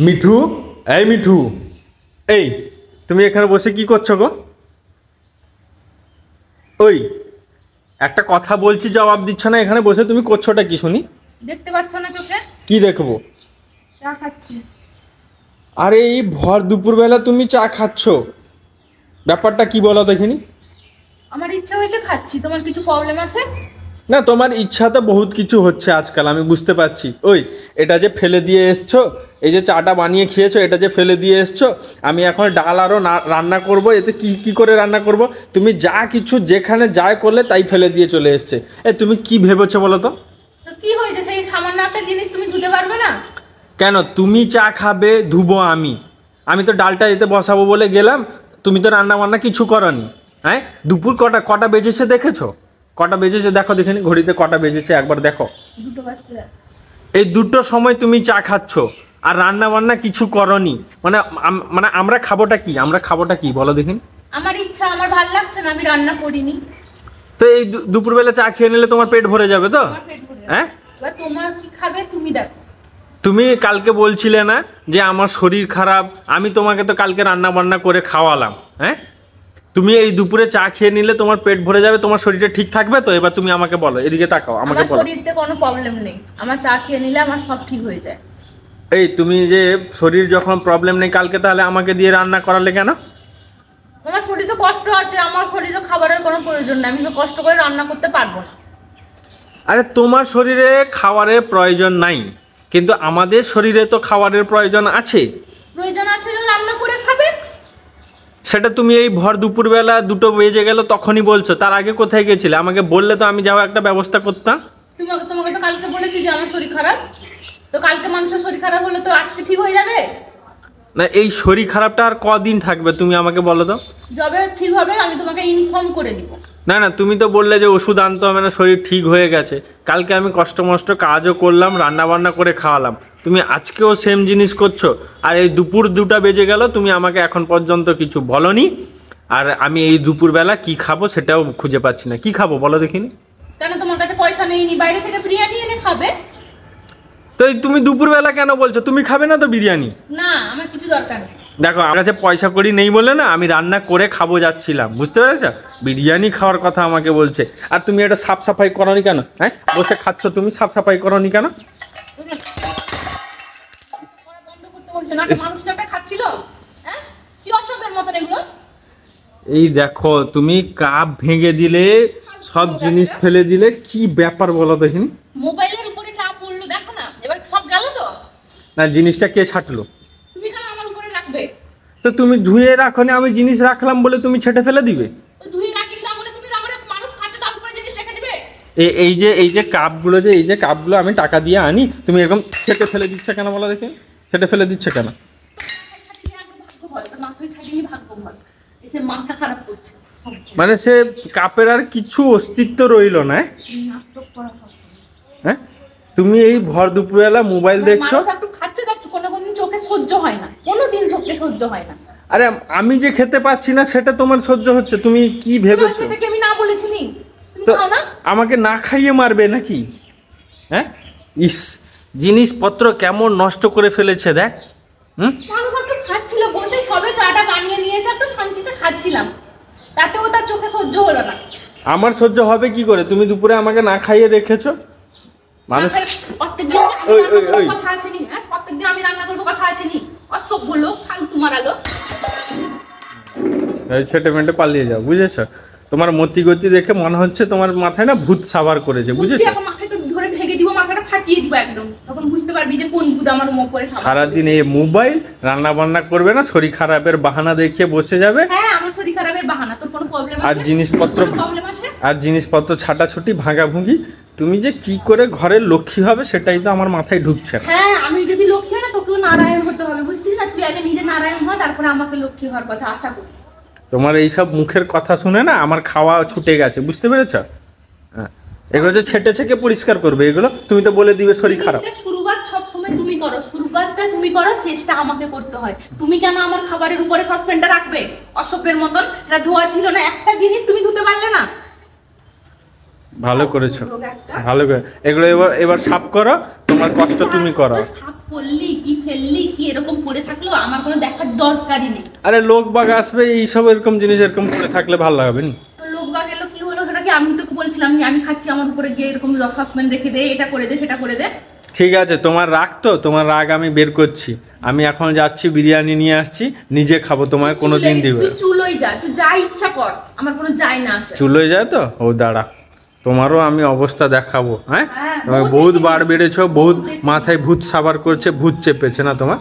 মিঠু, এই মিঠু, এই তুমি এখানে বসে কি করছো গো? ওই একটা কথা বলছি, জবাব দিচ্ছ না। এখানে বসে তুমি করছোটা কি শুনি? দেখতে পাচ্ছ না চোখে? কি দেখবো? চা খাচ্ছি। আরে এই ভর দুপুরবেলা তুমি চা খাচ্ছ, ব্যাপারটা কি বলো দেখিনি? আমার ইচ্ছা হয়েছে খাচ্ছি, তোমার কিছু প্রবলেম আছে? না, তোমার ইচ্ছাতে বহুত কিছু হচ্ছে আজকাল, আমি বুঝতে পারছি। ওই এটা যে ফেলে দিয়ে এসছো, এই যে চাটা বানিয়ে খেয়েছো, এটা যে ফেলে দিয়ে এসছো, আমি এখন ডাল আরও রান্না করব, এতে কি কি করে রান্না করব? তুমি যা কিছু যেখানে যাই করলে তাই ফেলে দিয়ে চলে এসছে। তুমি কি ভেবেছো বলো তো? তো কি হয়েছে, সেই সামান্য একটা জিনিস তুমি ধুতে পারবে না? কেন তুমি চা খাবে, ধুবো আমি? আমি তো ডালটা এতে বসাবো বলে গেলাম, তুমি তো রান্না বান্না কিছু করনি। হ্যাঁ, দুপুর কটা বেজেছে দেখেছো? কটা বেজেছে দেখো দেখিনি, ঘড়িতে কটা বেজেছে একবার দেখো। এই দুটোর সময় তুমি চা খাচ্ছ আর রান্না বান্না কিছু করনি, মানে মানে আমরা খাবোটা কি বলো দেখিনি? আমার ইচ্ছা, আমার ভালো লাগছে না, আমি রান্না করিনি। তো এই দুপুরবেলা চা খেয়ে নিলে তোমার পেট ভরে যাবে তো? হ্যাঁ, এবার তোমার কি খাবে তুমি দেখো। তুমি কালকে বলছিলে না যে আমার শরীর খারাপ, আমি তোমাকে তো কালকে রান্না বান্না করে খাওয়ালাম। হ্যাঁ, তুমি এই দুপুরে চা খেয়ে নিলে তোমার পেট ভরে যাবে, তোমার শরীরটা ঠিক থাকবে তো? এবার তুমি আমাকে বলো, এদিকে তাকাও, আমাকে বলো। আমার শরীরতে কোনো প্রবলেম নেই, আমার চা খেয়ে নিলে আমার সব ঠিক হয়ে যায়। এই তুমি যে শরীর যখন প্রবলেম নেই, কালকে তাহলে আমাকে দিয়ে রান্না করালে কেন? আমার শরীরে কষ্ট আছে, আমার শরীরে খাবারের কোনো প্রয়োজন নেই, আমি কষ্ট করে রান্না করতে পারবো না। আরে তোমার শরীরে খাবারের প্রয়োজন নাই, কিন্তু আমাদের শরীরে তো খাবারের প্রয়োজন আছে। প্রয়োজন আছে যে রান্না করে খাবে। সেটা তুমি এই ভর দুপুরবেলা 2টো বেজে গেল তখনই বলছো, তার আগে কোথায় গেছিলে? আমাকে বললে তো আমি যাও একটা ব্যবস্থা করতাম। তোমাকে তো কালকে বলেছি যে আমার শরীর খারাপ, তো কালকে মানুষের শরীর খারাপ হলে তো আজকে ঠিক হয়ে যাবে না, এই শরীর খারাপটা আর কদিন থাকবে তুমি আমাকে বলো তো? যবে ঠিক হবে আমি তোমাকে ইনফর্ম করে দিব। না না, তুমি তো বললে যে ওষুধ আনতে হবে না, শরীর ঠিক হয়ে গেছে। কালকে আমি কষ্ট মষ্ট কাজও করলাম, রান্না বান্না করে খাওয়ালাম, তুমি আজকেও সেম জিনিস করছো। আর এই দুপুর 2টা বেজে গেল, তুমি আমাকে এখন পর্যন্ত কিছু বলনি। আর আমি এই দুপুরবেলা কি খাবো সেটাও খুঁজে পাচ্ছি না। কি খাবো বলো দেখিনি? কেন তোমার কাছে পয়সা নেইনি, বাইরে থেকে বিরিয়ানি এনে খাবে? তো তুমি দুপুরবেলা কেন বলছো? তুমি খাবে না তো বিরিয়ানি? না, আমার কিছু দরকার নেই। দেখো, আমার কাছে পয়সা কড়ি নেই বলে না আমি রান্না করে খাবো যাচ্ছিলাম, বুঝতে পেরেছ? বিরিয়ানি খাওয়ার কথা আমাকে বলছে, আর তুমি এটা সাফ সাফাই করনি কেন? হ্যাঁ, বসে খাচ্ছ তুমি, সাফ সাফাই করনি কেন? এই দেখো, তুমি কাপ ভেঙে দিলে, সব জিনিস ফেলে দিলে, কি ব্যাপার বলো দেখিনি? মোবাইলের উপরে চাপ পড়লো, দেখো না, এবার সব গেল তো। না, জিনিসটা কে ছাটলো? তুমি কেন আমার উপরে রাখবে? তো তুমি ধুয়ে রাখোনি, আমি জিনিস রাখলাম বলে তুমি ছেটে ফেলে দিবে? ধুয়ে রাখলি না বলে তুমি আমার মানুষ খাচ্ছে তার উপরে জিনিস রেখে দিবে? এই যে কাপগুলো আমি টাকা দিয়ে আনি, তুমি এরকম ছেটে ফেলে দিচ্ছ কেন বলো দেখি? ছেটে ফেলে দিচ্ছ কেন? মাথা খারাপ করছে, মানে সে কাপের আর কিছু অস্তিত্ব রইল না। হ্যাঁ, তুমি এই ভর দুপুরবেলা মোবাইল দেখছো, খাচ্ছে, কোনোদিন চোখে সহ্য হয় না, কোনোদিন চোখে সহ্য হয় না। আরে আমি যে খেতে পাচ্ছি না সেটা তোমার সহ্য হচ্ছে, তুমি কি ভেবেছো? আমি না বলেছিনি তো আমাকে না খাইয়ে মারবে নাকি? হ্যাঁ, ইস, জিনিসপত্র কেমন নষ্ট করে ফেলেছে দেখ। মানুষ একটু খাচ্ছিল বসে, সবে চাটা বানিয়ে নিয়েছে, একটু শান্তিতে খাচ্ছিলাম, তাতেও তার চোখে সহ্য হলো না। আমার সহ্য হবে কি করে? তুমি দুপুরে আমাকে না খাইয়ে রেখেছো। মানুষ কথা আছে নি? প্রত্যেকদিন আমি রান্না করবো, কথা আছে নি? অসব বললো, ফালতু মারালো। ছেটে মেটে পালিয়ে যাও, বুঝেছো? তোমার মতি গতি দেখে মনে হচ্ছে তোমার মাথায় না ভূত সাবার করেছে, বুঝেছো? মাথায় তো ধরে ভেঙে দিব, মাথাটা ফাটিয়ে দিব একদম, তখন বুঝতে পারবি যে কোন ভূত আমার উপরে সাবার। সারাদিন এই মোবাইল, রান্না বান্না করবে না, শরীর খারাপের বাহানা দেখিয়ে বসে যাবে। হ্যাঁ, আমার শরীর খারাপের বাহানা, তোর কোনো প্রবলেম আছে? আর জিনিসপত্র ছাটাছুটি ভাঙাভুঙি, তুমি যে কি করে ঘরের লক্ষ্মী হবে সেটাই তো আমার মাথায় ঢুকছে না। হ্যাঁ, আমি যদি লক্ষ্মী হয় না, তোকেও নারায়ণ হতে হবে, বুঝছিস না? তুই আগে নিজে নারায়ণ হ, তারপরে আমাকে লক্ষ্মী হওয়ার কথা আশা করি। তোমার এইসব মুখের কথা শুনে না আমার খাওয়া ছুটে গেছে, বুঝতে পেরেছ? হ্যাঁ, এগুলো যে ছেটে ছেকে পরিষ্কার করবে, এগুলো তুমি তো বলে দিবে শরীর খারাপ। শুরুবাত সবসময় তুমি করো, শুরুবাতটা তুমি করো, শেষটা আমাকে করতে হয়। তুমি কেন আমার খাবারের উপরে সসপেনটা রাখবে অসভ্যের মতন? এটা ধোয়া ছিল না, একটা জিনিস তুমি ধুতে পারলে না। ভালো করেছো, রোগ একটা। ভালো করে এগুলো এবার এবার সাফ করো, তোমার কষ্ট তুমি করো। তুই সাপ করলি কি ফেললি কি এরকম পড়ে থাকলো আমার কোনো দেখার দরকারই নেই। আরে লোক বাগ আসবে এইসব এরকম জিনিস এরকম করে থাকলে ভালো লাগবে নি? তো লোক বা গেলো কি হলো সেটা কি আমি তোকে বলছিলাম আমি খাচ্ছি আমার উপরে গিয়ে এরকম সসপ্যান রেখে দে, এটা করে দে সেটা করে দে। ঠিক আছে, তোমার রাগ তো, তোমার রাগ আমি বের করছি। আমি এখন যাচ্ছি বিরিয়ানি নিয়ে আসছি, নিজে খাবো, তোমায় কোনো দিন দিবে। তুই চুলোই যা, তুই যা ইচ্ছা কর, আমার কোনো যায় না আসে। চুলোয় যায় তো, ও দাঁড়া, তোমারও আমি অবস্থা দেখাবো। হ্যাঁ, হ্যাঁ, তোমার বহুত বহুত দেখে বার নিয়েছি, বেড়েছো, বহুত বহুত দেখে মাথায় ভূত সাবার করছে, ভূত চেপেছে না তোমার?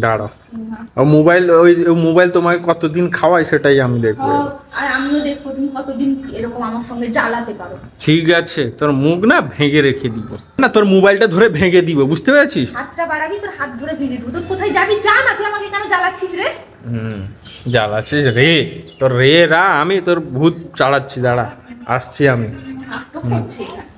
দাঁড়াও, না। ও মোবাইল, ওই মোবাইল তোমাকে কতদিন খাওয়ায় সেটাই আমি দেখবো। ও, আর আমিও দেখবো তুমি কতদিন এরকম আমার সঙ্গে জ্বালাতে পারো। ঠিক আছে, তোর মুখ না ভেঙে রেখে দিব না, তোর মোবাইলটা ধরে ভেঙে দিব, বুঝতে পেরেছিস? হাতটা বাড়াবি তোর হাত ধরে ভেঙে দেবো। তুই কোথায় যাবি যা না, তুই আমাকে কেন জ্বালাচ্ছিস রে? জ্বালাচ্ছিস রে, তোর রে রা, আমি তোর ভূত চালাচ্ছি, দাঁড়া আসছি আমি। নাটক করছে এখানে।